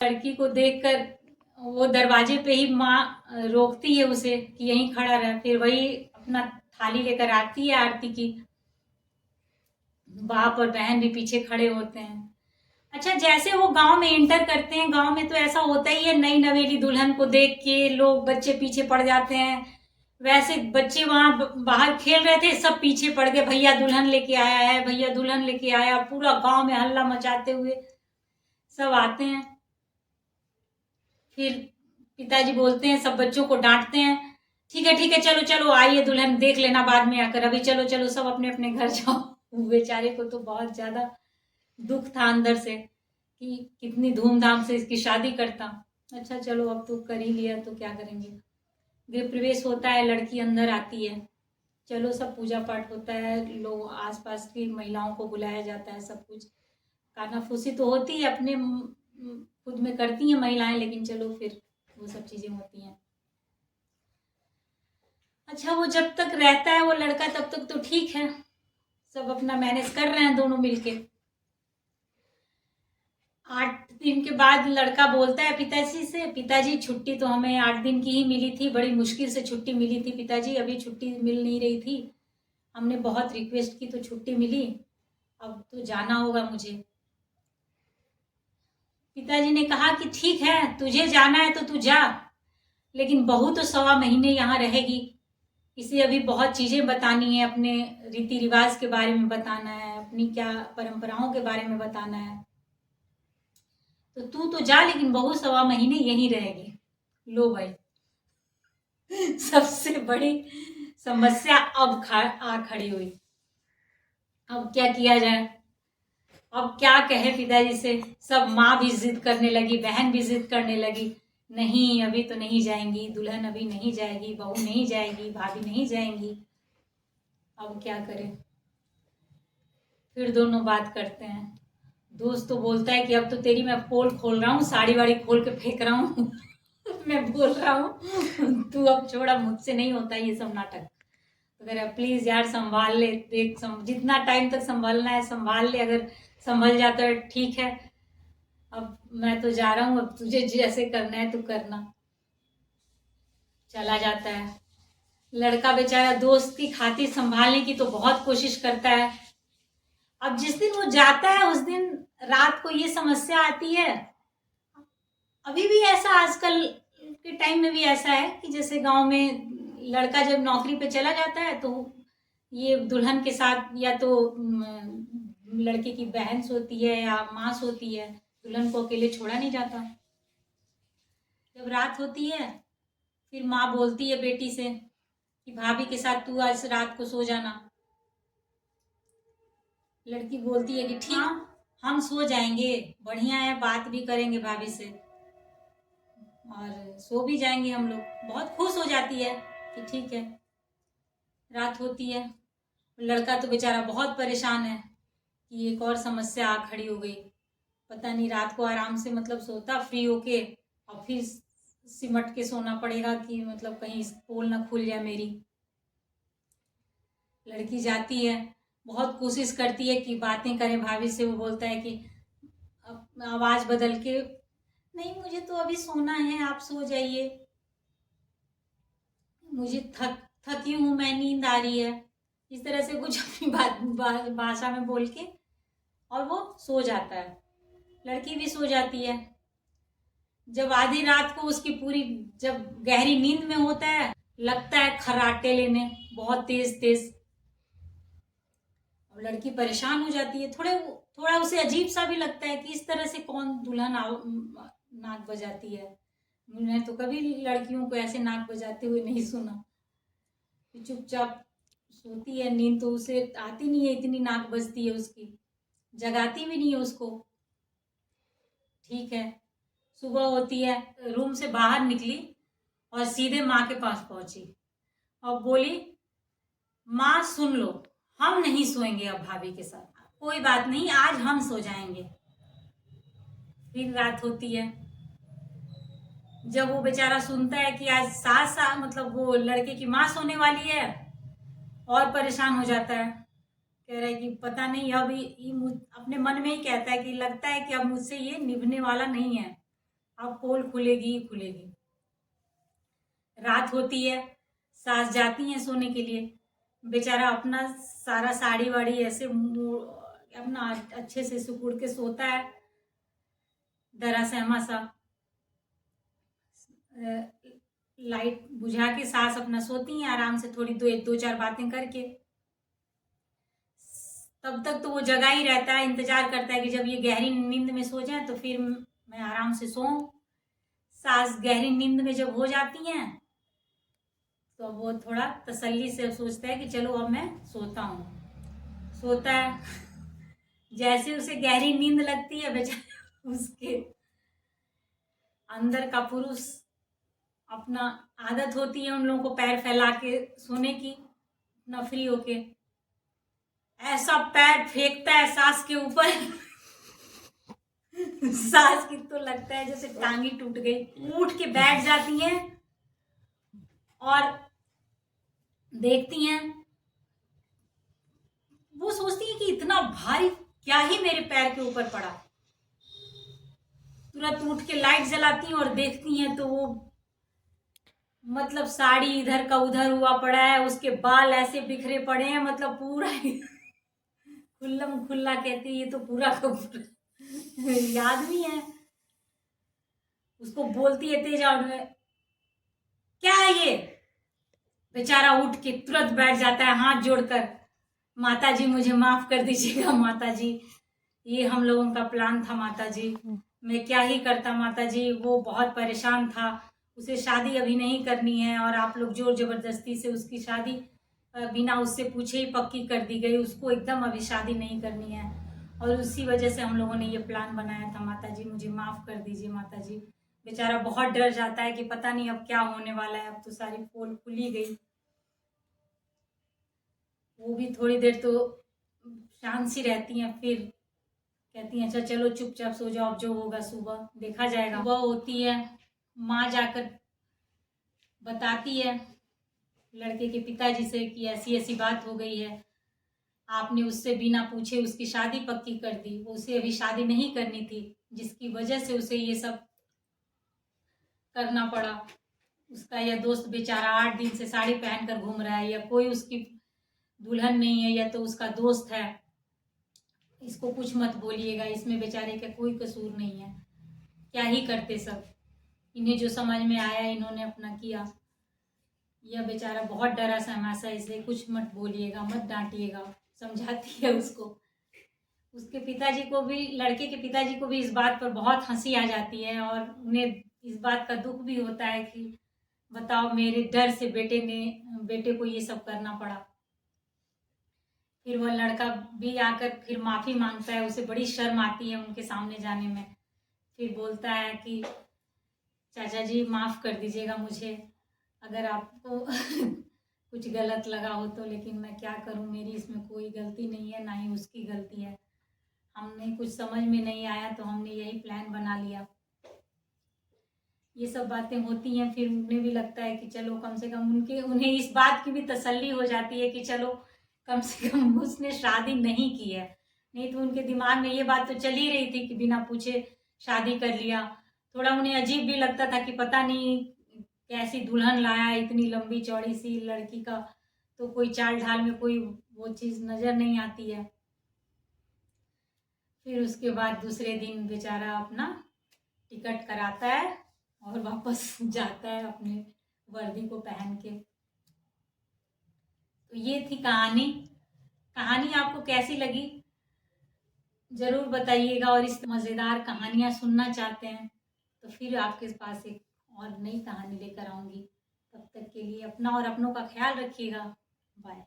लड़की को देखकर वो दरवाजे पे ही माँ रोकती है उसे कि यहीं खड़ा रह। फिर वही अपना थाली लेकर आती है आरती की। बाप और बहन भी पीछे खड़े होते हैं। अच्छा, जैसे वो गांव में एंटर करते हैं, गांव में तो ऐसा होता ही है, नई नवेली दुल्हन को देख के लोग बच्चे पीछे पड़ जाते हैं। वैसे बच्चे वहां बाहर खेल रहे थे, सब पीछे पड़ गए, भैया दुल्हन लेके आया है, भैया दुल्हन लेके आया। पूरा गांव में हल्ला मचाते हुए सब आते हैं। फिर पिताजी बोलते हैं, सब बच्चों को डांटते हैं, ठीक है चलो चलो आइए, दुल्हन देख लेना बाद में आकर, अभी चलो चलो सब अपने अपने घर जाओ। बेचारे को तो बहुत ज्यादा दुख था अंदर से कि कितनी धूमधाम से इसकी शादी करता। अच्छा चलो, अब तो कर ही लिया तो क्या करेंगे। गृह प्रवेश होता है, लड़की अंदर आती है, चलो सब पूजा पाठ होता है, लोग आसपास की महिलाओं को बुलाया जाता है, सब कुछ कानाफूसी तो होती है, अपने खुद में करती हैं महिलाएं, लेकिन चलो फिर वो सब चीजें होती हैं। अच्छा, वो जब तक रहता है वो लड़का तब तक तो ठीक है, सब अपना मैनेज कर रहे हैं दोनों मिलके। 8 दिन के बाद लड़का बोलता है पिताजी से, पिताजी छुट्टी तो हमें 8 दिन की ही मिली थी, बड़ी मुश्किल से छुट्टी मिली थी पिताजी, अभी छुट्टी मिल नहीं रही थी, हमने बहुत रिक्वेस्ट की तो छुट्टी मिली, अब तो जाना होगा मुझे। पिताजी ने कहा कि ठीक है, तुझे जाना है तो तू जा, लेकिन बहू तो 1.25 महीने यहाँ रहेगी, इसे अभी बहुत चीजें बतानी है, अपने रीति रिवाज के बारे में बताना है, अपनी क्या परंपराओं के बारे में बताना है, तो तू तो जा, लेकिन बहू 1.25 महीने यहीं रहेगी। लो भाई, सबसे बड़ी समस्या अब आ खड़ी हुई। अब क्या किया जाए, अब क्या कहे पिताजी से। सब माँ भी जिद करने लगी, बहन भी जिद करने लगी, नहीं अभी तो नहीं जाएंगी दुल्हन, अभी नहीं जाएगी, बहू नहीं जाएगी, भाभी नहीं जाएंगी। अब क्या करें। फिर दोनों बात करते हैं। दोस्त तो बोलता है कि अब तो तेरी मैं पोल खोल रहा हूँ, साड़ी वाड़ी खोल के फेंक रहा हूँ। मैं बोल रहा हूँ तू अब छोड़ा, मुझसे नहीं होता ये सब नाटक, अगर प्लीज यार संभाल ले, देख जितना टाइम तक संभालना है संभाल ले, अगर संभल जाता है ठीक है, अब मैं तो जा रहा हूँ, अब तुझे जैसे करना है तू करना। चला जाता है। लड़का बेचारा दोस्त की खातिर संभालने की तो बहुत कोशिश करता है। अब जिस दिन वो जाता है उस दिन रात को ये समस्या आती है। अभी भी ऐसा, आजकल के टाइम में भी ऐसा है कि जैसे गांव में लड़का जब नौकरी पे चला जाता है तो ये दुल्हन के साथ या तो लड़के की बहन सोती है या माँ सोती है, दुल्हन को अकेले छोड़ा नहीं जाता। जब रात होती है फिर माँ बोलती है बेटी से कि भाभी के साथ तू आज रात को सो जाना। लड़की बोलती है कि ठीक, हम सो जाएंगे, बढ़िया है, बात भी करेंगे भाभी से और सो भी जाएंगे हम लोग। बहुत खुश हो जाती है कि ठीक है। रात होती है, लड़का तो बेचारा बहुत परेशान है कि एक और समस्या आ खड़ी हो गई। पता नहीं रात को आराम से मतलब सोता फ्री होके, और फिर सिमट के सोना पड़ेगा कि मतलब कहीं पोल ना खुल जाए मेरी। लड़की जाती है, बहुत कोशिश करती है कि बातें करें भाभी से। वो बोलता है कि आवाज बदल के, नहीं मुझे तो अभी सोना है, आप सो जाइए, मुझे थकी हूं मैं, नींद आ रही है, इस तरह से कुछ अपनी भाषा में बोल के, और वो सो जाता है। लड़की भी सो जाती है। जब आधी रात को उसकी पूरी, जब गहरी नींद में होता है, लगता है खर्राटे लेने बहुत तेज तेज। और लड़की परेशान हो जाती है, थोड़ा उसे अजीब सा भी लगता है कि इस तरह से कौन दुल्हन नाक बजाती है। मैंने तो कभी लड़कियों को ऐसे नाक बजाते हुए नहीं सुना। चुपचाप सोती है, नींद तो उसे आती नहीं है, इतनी नाक बजती है उसकी, जगाती भी नहीं है उसको। ठीक है, सुबह होती है, रूम से बाहर निकली और सीधे माँ के पास पहुंची और बोली, माँ सुन लो, हम नहीं सोएंगे अब भाभी के साथ, कोई बात नहीं, आज हम सो जाएंगे। फिर रात होती है। जब वो बेचारा सुनता है कि आज सास मतलब वो लड़के की माँ सोने वाली है, और परेशान हो जाता है। कह रहा है कि पता नहीं, अब अपने मन में ही कहता है कि लगता है कि अब मुझसे ये निभने वाला नहीं है, अब पोल खुलेगी ही खुलेगी। रात होती है, सास जाती हैं सोने के लिए, बेचारा अपना सारा साड़ी वाड़ी ऐसे अपना अच्छे से सिकुड़ के सोता है, डरा सहमा सा। लाइट बुझा के सास अपना सोती हैं आराम से, थोड़ी दो चार बातें करके। तब तक तो वो जगा ही रहता है, इंतजार करता है कि जब ये गहरी नींद में सो जाए तो फिर मैं आराम से सोऊं। सास गहरी नींद में जब हो जाती हैं तो वो थोड़ा तसल्ली से सोचता है कि चलो अब मैं सोता हूँ। सोता है। जैसे उसे गहरी नींद लगती है, बेचारा उसके अंदर का पुरुष, अपना आदत होती है उन लोगों को पैर फैला के सोने की, अपना फ्री होके ऐसा पैर फेंकता है सास के ऊपर। सास की तो लगता है जैसे टांगी टूट गई। उठ के बैठ जाती हैं और देखती हैं। वो सोचती है कि इतना भारी क्या ही मेरे पैर के ऊपर पड़ा। तुरंत उठ के लाइट जलाती हैं और देखती हैं तो वो मतलब साड़ी इधर का उधर हुआ पड़ा है, उसके बाल ऐसे बिखरे पड़े हैं, मतलब पूरा ही खुल्लम खुल्ला कहती है, ये तो पूरा का पूरा याद भी है। उसको बोलती है तेज आवाज में, क्या है ये? बेचारा उठ के तुरंत बैठ जाता है हाथ जोड़कर, माता जी मुझे माफ कर दीजिएगा माता जी, ये हम लोगों का प्लान था माता जी, मैं क्या ही करता माता जी, वो बहुत परेशान था, उसे शादी अभी नहीं करनी है और आप लोग जोर जबरदस्ती से उसकी शादी बिना उससे पूछे ही पक्की कर दी गई, उसको एकदम अभी शादी नहीं करनी है और उसी वजह से हम लोगों ने ये प्लान बनाया था माता जी, मुझे माफ़ कर दीजिए माता जी। बेचारा बहुत डर जाता है कि पता नहीं अब क्या होने वाला है, अब तो सारी पोल खुली गई। वो भी थोड़ी देर तो शांत सी रहती हैं, फिर कहती हैं अच्छा चलो चुपचाप सो जाओ, अब जो होगा सुबह देखा जाएगा। सुबह होती है, माँ जाकर बताती है लड़के के पिताजी से कि ऐसी ऐसी बात हो गई है, आपने उससे बिना पूछे उसकी शादी पक्की कर दी, उसे अभी शादी नहीं करनी थी, जिसकी वजह से उसे ये सब करना पड़ा। उसका यह दोस्त बेचारा 8 दिन से साड़ी पहनकर घूम रहा है, या कोई उसकी दुल्हन नहीं है या तो उसका दोस्त है, इसको कुछ मत बोलिएगा, इसमें बेचारे का कोई कसूर नहीं है, क्या ही करते सब, इन्हें जो समझ में आया इन्होंने अपना किया। यह बेचारा बहुत डरा सहमा सा, इसलिए कुछ मत बोलिएगा, मत डांटिएगा, समझाती है उसको। उसके पिताजी को भी, लड़के के पिताजी को भी इस बात पर बहुत हंसी आ जाती है और उन्हें इस बात का दुख भी होता है कि बताओ मेरे डर से बेटे को ये सब करना पड़ा। फिर वह लड़का भी आकर फिर माफ़ी मांगता है, उसे बड़ी शर्म आती है उनके सामने जाने में। फिर बोलता है कि चाचा जी माफ़ कर दीजिएगा मुझे, अगर आपको कुछ गलत लगा हो तो, लेकिन मैं क्या करूं, मेरी इसमें कोई गलती नहीं है, ना ही उसकी गलती है, हमने कुछ समझ में नहीं आया तो हमने यही प्लान बना लिया। ये सब बातें होती हैं, फिर उन्हें भी लगता है कि चलो कम से कम उन्हें इस बात की भी तसल्ली हो जाती है कि चलो कम से कम उसने शादी नहीं की है, नहीं तो उनके दिमाग में ये बात तो चल ही रही थी कि बिना पूछे शादी कर लिया। थोड़ा उन्हें अजीब भी लगता था कि पता नहीं कैसी दुल्हन लाया, इतनी लंबी चौड़ी सी लड़की का तो कोई चाल ढाल में कोई वो चीज़ नज़र नहीं आती है। फिर उसके बाद दूसरे दिन बेचारा अपना टिकट कराता है और वापस जाता है अपने वर्दी को पहन के। तो ये थी कहानी। कहानी आपको कैसी लगी ज़रूर बताइएगा, और इस मज़ेदार कहानियाँ सुनना चाहते हैं तो फिर आपके पास एक और नई कहानी लेकर आऊँगी। तब तक के लिए अपना और अपनों का ख्याल रखिएगा। बाय।